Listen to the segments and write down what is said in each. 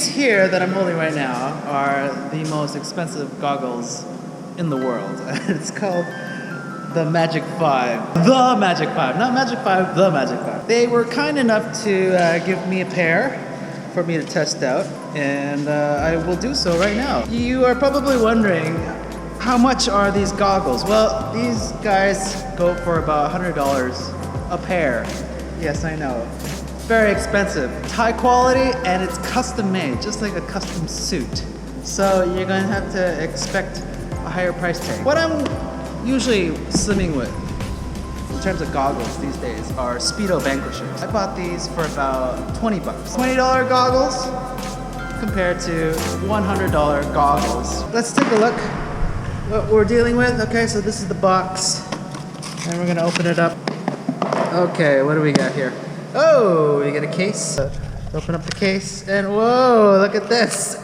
These here that I'm holding right now are the most expensive goggles in the world. It's called the Magic 5. The Magic 5. Not Magic 5, the Magic 5. They were kind enough to give me a pair for me to test out, and I will do so right now. You are probably wondering, how much are these goggles? Well, these guys go for about $100 a pair. Yes, I know. Very expensive. It's high quality and it's custom made, just like a custom suit. So you're gonna have to expect a higher price tag. What I'm usually swimming with in terms of goggles these days are Speedo Vanquishers. I bought these for about 20 bucks. $20 goggles compared to $100 goggles. Let's take a look what we're dealing with. Okay, so this is the box and we're gonna open it up. Okay, what do we got here? Oh, we get a case. Open up the case and whoa, look at this.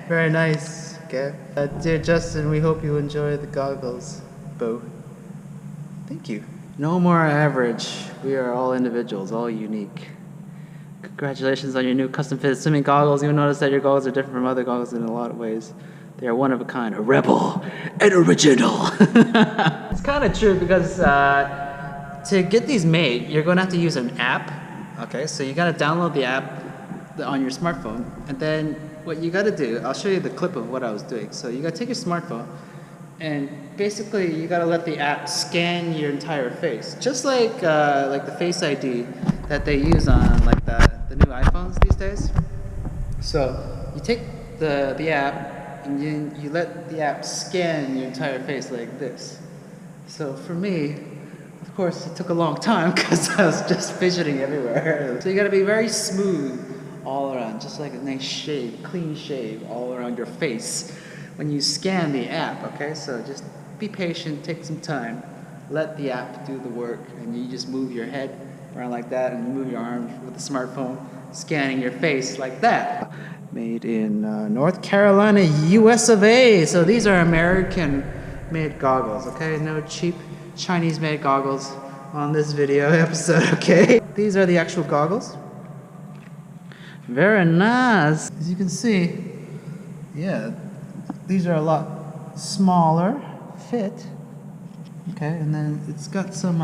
Very nice. Okay. Dear Justin, we hope you enjoy the goggles. Boo. Thank you. No more average. We are all individuals, all unique. Congratulations on your new custom fitted swimming goggles. You'll notice that your goggles are different from other goggles in a lot of ways. They are one of a kind, a rebel, and original. It's kind of true because to get these made, you're going to have to use an app. Okay, so you got to download the app on your smartphone, and then what you got to do, I'll show you the clip of what I was doing. So you got to take your smartphone, and basically you got to let the app scan your entire face, just like the Face ID that they use on like the new iPhones these days. So you take the app and you let the app scan your entire face like this. So for me, of course, it took a long time because I was just fidgeting everywhere. So you gotta be very smooth all around, just like a nice shave, clean shave all around your face when you scan the app, okay? So just be patient, take some time, let the app do the work, and you just move your head around like that and move your arms with the smartphone, scanning your face like that. Made in North Carolina, US of A. So these are American-made goggles, okay? No cheap Chinese-made goggles on this video episode, okay? These are the actual goggles. Very nice. As you can see, yeah, these are a lot smaller fit. Okay, and then it's got some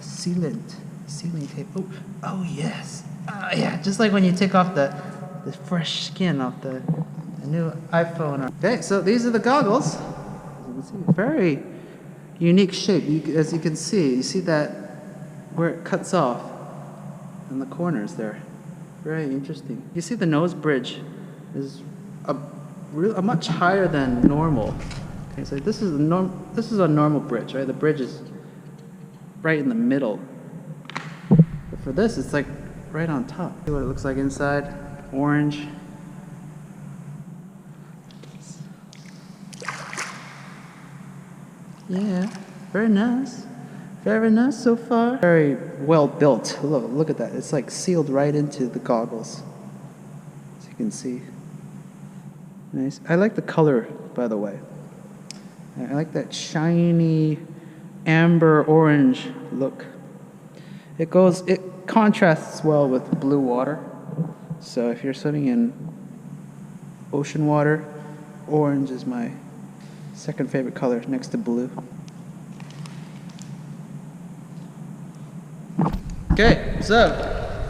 sealing tape. Oh yes. Yeah, just like when you take off the fresh skin off the new iPhone. Okay, so these are the goggles. Very unique shape. As you can see, you see that where it cuts off in the corners there. Very interesting. You see the nose bridge is a much higher than normal. Okay, so this is a normal bridge, right? The bridge is right in the middle. But for this, it's like right on top. See what it looks like inside. Orange. Yeah, very nice. Very nice so far. Very well built. Look at that. It's like sealed right into the goggles. As you can see. Nice. I like the color, by the way. I like that shiny amber orange look. It contrasts well with blue water. So if you're swimming in ocean water, orange is my second favorite color next to blue. Okay, so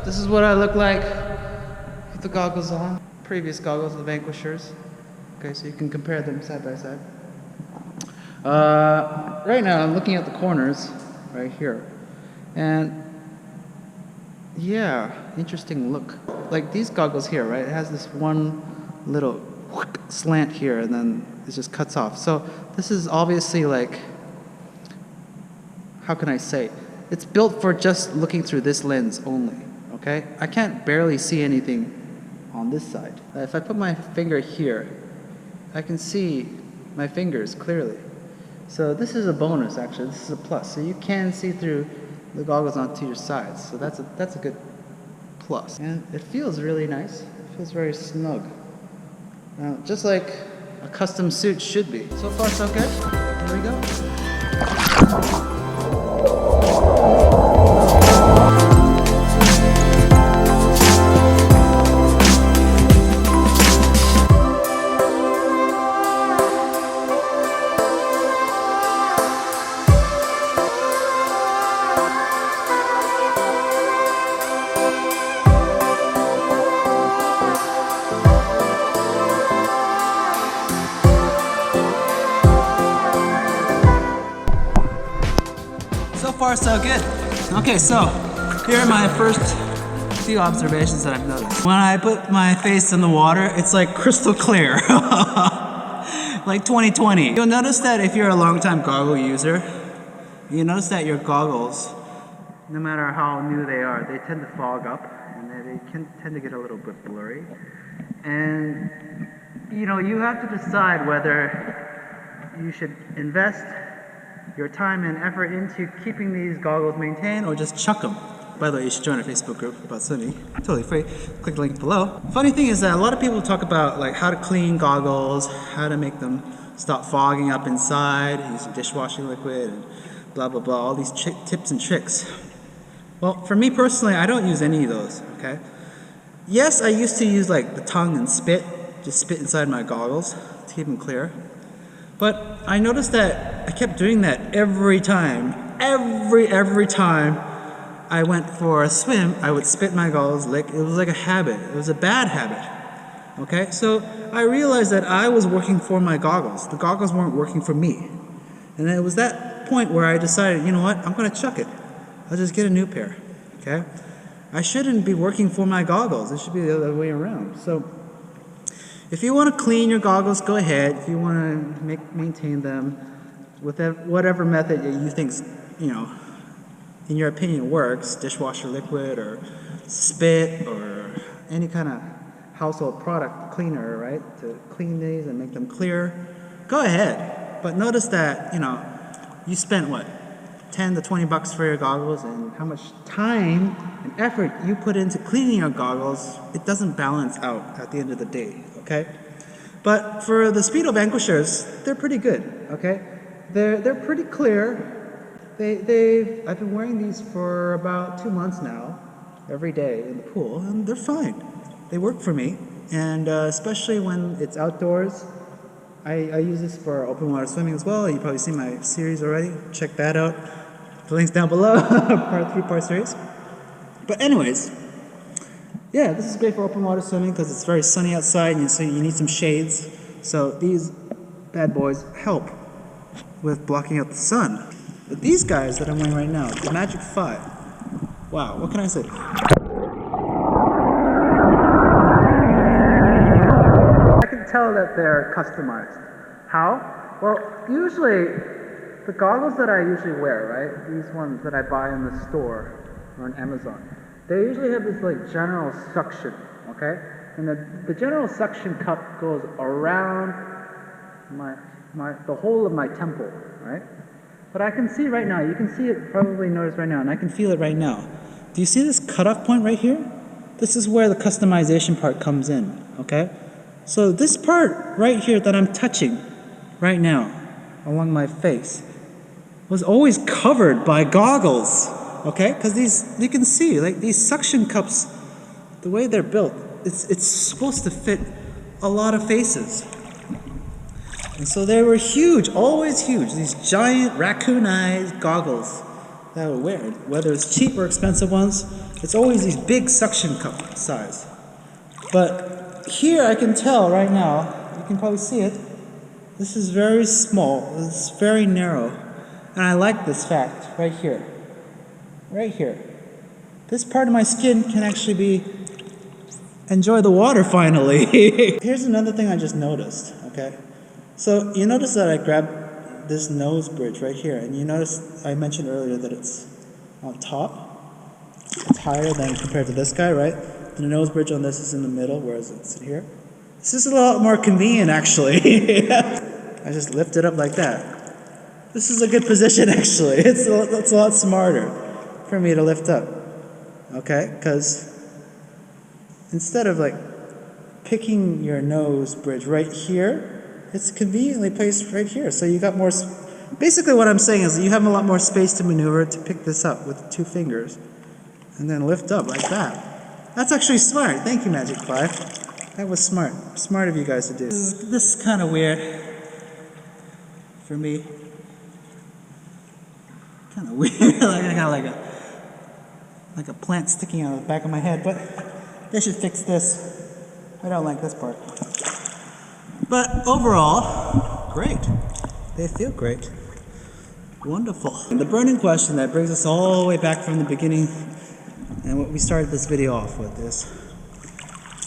this is what I look like with the goggles on. Previous goggles, the Vanquishers. Okay, so you can compare them side by side. Right now I'm looking at the corners right here. And yeah, interesting look. Like these goggles here, right? It has this one little slant here and then it just cuts off. So this is obviously like, how can I say? It's built for just looking through this lens only, okay? I can't barely see anything on this side. If I put my finger here, I can see my fingers clearly. So this is a bonus actually, this is a plus. So you can see through the goggles onto your sides. So that's a good plus. And it feels really nice. It feels very snug. Just like a custom suit should be. So far so good. Here we go. far so good. Okay, so here are my first few observations that I've noticed. When I put my face in the water, it's like crystal clear. Like 2020. You'll notice that if you're a long-time goggle user, you notice that your goggles, no matter how new they are, they tend to fog up and they can tend to get a little bit blurry. And you know, you have to decide whether you should invest your time and effort into keeping these goggles maintained or just chuck them. By the way, you should join our Facebook group about swimming. Totally free. Click the link below. Funny thing is that a lot of people talk about like how to clean goggles, how to make them stop fogging up inside, using dishwashing liquid, and blah blah blah, all these tips and tricks. Well, for me personally, I don't use any of those, okay? Yes, I used to use like the tongue and spit, just spit inside my goggles to keep them clear. But I noticed that I kept doing that every time. Every time I went for a swim, I would spit my goggles, lick. It was like a habit. It was a bad habit, okay? So I realized that I was working for my goggles. The goggles weren't working for me. And it was that point where I decided, you know what, I'm gonna chuck it. I'll just get a new pair, okay? I shouldn't be working for my goggles. It should be the other way around. So if you want to clean your goggles, go ahead. If you want to maintain them with whatever method you think, you know, in your opinion works, dishwasher liquid or spit or any kind of household product cleaner, right, to clean these and make them clear, go ahead. But notice that, you know, you spent what, 10 to 20 bucks for your goggles, and how much time and effort you put into cleaning your goggles, it doesn't balance out at the end of the day, okay? But for the Speedo Vanquishers, they're pretty good, okay? They're pretty clear. I've been wearing these for about 2 months now, every day in the pool, and they're fine. They work for me, and especially when it's outdoors. I use this for open water swimming as well. You've probably seen my series already. Check that out. The link's down below, three-part series. But anyways, yeah, this is great for open water swimming because it's very sunny outside and so you need some shades. So these bad boys help with blocking out the sun. But these guys that I'm wearing right now, the Magic 5, wow, what can I say? I can tell that they're customized. How? Well, usually the goggles that I usually wear, right, these ones that I buy in the store or on Amazon, they usually have this like general suction, okay? And the general suction cup goes around the whole of my temple, right? But I can see right now, you can see it, probably notice right now, and I can feel it right now. Do you see this cutoff point right here? This is where the customization part comes in, okay? So this part right here that I'm touching right now along my face was always covered by goggles, okay? Because these, you can see, like these suction cups, the way they're built, it's supposed to fit a lot of faces. And so they were huge, always huge, these giant raccoon-eyed goggles that I would wear. Whether it's cheap or expensive ones, it's always these big suction cup size. But here I can tell right now, you can probably see it, this is very small, it's very narrow. And I like this fact right here. Right here. This part of my skin can actually enjoy the water finally. Here's another thing I just noticed, okay? So you notice that I grabbed this nose bridge right here, and you notice I mentioned earlier that it's on top. It's higher than compared to this guy, right? The nose bridge on this is in the middle, whereas it's here. This is a lot more convenient actually. I just lift it up like that. This is a good position actually. It's a lot smarter for me to lift up, okay? Because instead of like picking your nose bridge right here, it's conveniently placed right here. So you got more, basically what I'm saying is you have a lot more space to maneuver to pick this up with 2 fingers and then lift up like that. That's actually smart. Thank you, Magic 5. That was smart. Smart of you guys to do. This is kind of weird for me. Kind of weird. Like I got like a plant sticking out of the back of my head, but they should fix this. I don't like this part. But overall, great. They feel great. Wonderful. And the burning question that brings us all the way back from the beginning and what we started this video off with is,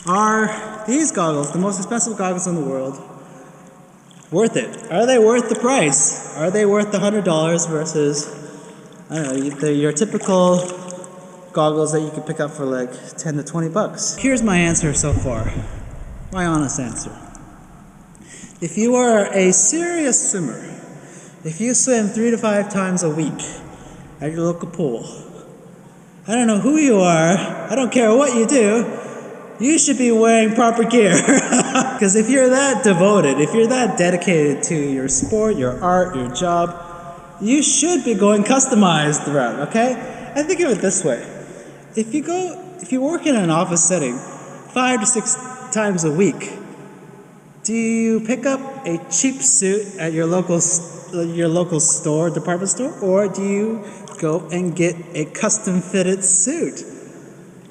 are these goggles, the most expensive goggles in the world, worth it? Are they worth the price? Are they worth the $100 versus, I don't know, your typical goggles that you could pick up for like 10 to 20 bucks? Here's my answer so far, my honest answer. If you are a serious swimmer, if you swim 3 to 5 times a week at your local pool, I don't know who you are, I don't care what you do, you should be wearing proper gear. Because if you're that devoted, if you're that dedicated to your sport, your art, your job, you should be going customized throughout, okay? I think of it this way. If you work in an office setting 5 to 6 times a week, do you pick up a cheap suit at your local store, department store, or do you go and get a custom fitted suit?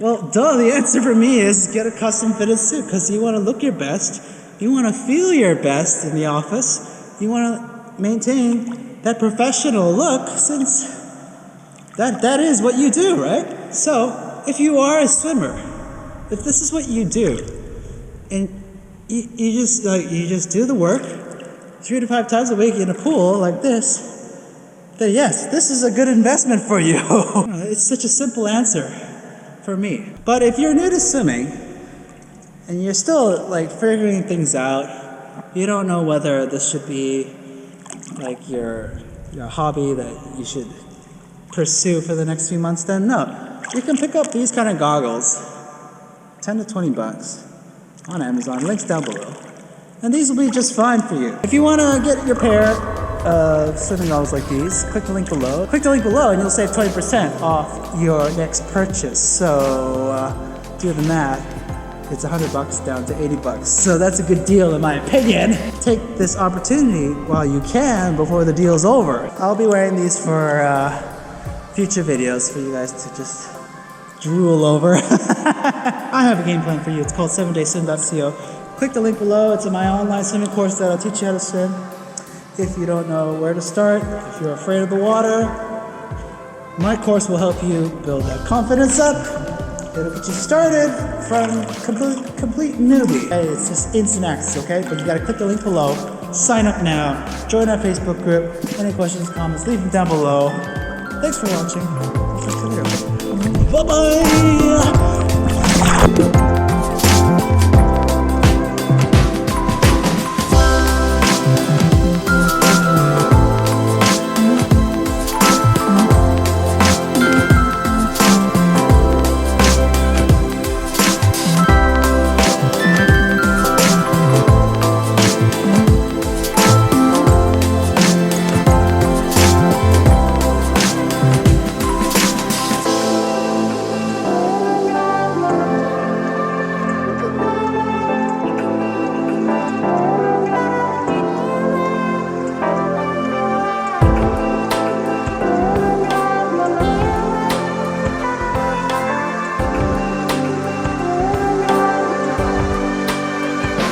Well, the answer for me is get a custom fitted suit, because you want to look your best, you want to feel your best in the office, you want to maintain that professional look, since that is what you do, right? So, if you are a swimmer, if this is what you do, and you just do the work 3 to 5 times a week in a pool like this, then yes, this is a good investment for you. It's such a simple answer for me. But if you're new to swimming and you're still like figuring things out, you don't know whether this should be like your hobby that you should pursue for the next few months, then no. You can pick up these kind of goggles, 10 to 20 bucks on Amazon, links down below. And these will be just fine for you. If you want to get your pair of swimming goggles like these, click the link below. Click the link below and you'll save 20% off your next purchase. So do the math. It's $100 down to 80 bucks. So that's a good deal in my opinion. Take this opportunity while you can before the deal's over. I'll be wearing these for future videos for you guys to just drool over. I have a game plan for you. It's called 7dayswim.co. Click the link below. It's in my online swimming course that'll teach you how to swim. If you don't know where to start, if you're afraid of the water, my course will help you build that confidence up. It'll get you started from complete newbie. It's just instant access, okay? But you gotta click the link below, sign up now, join our Facebook group. Any questions, comments, leave them down below. Thanks for watching. Bye-bye!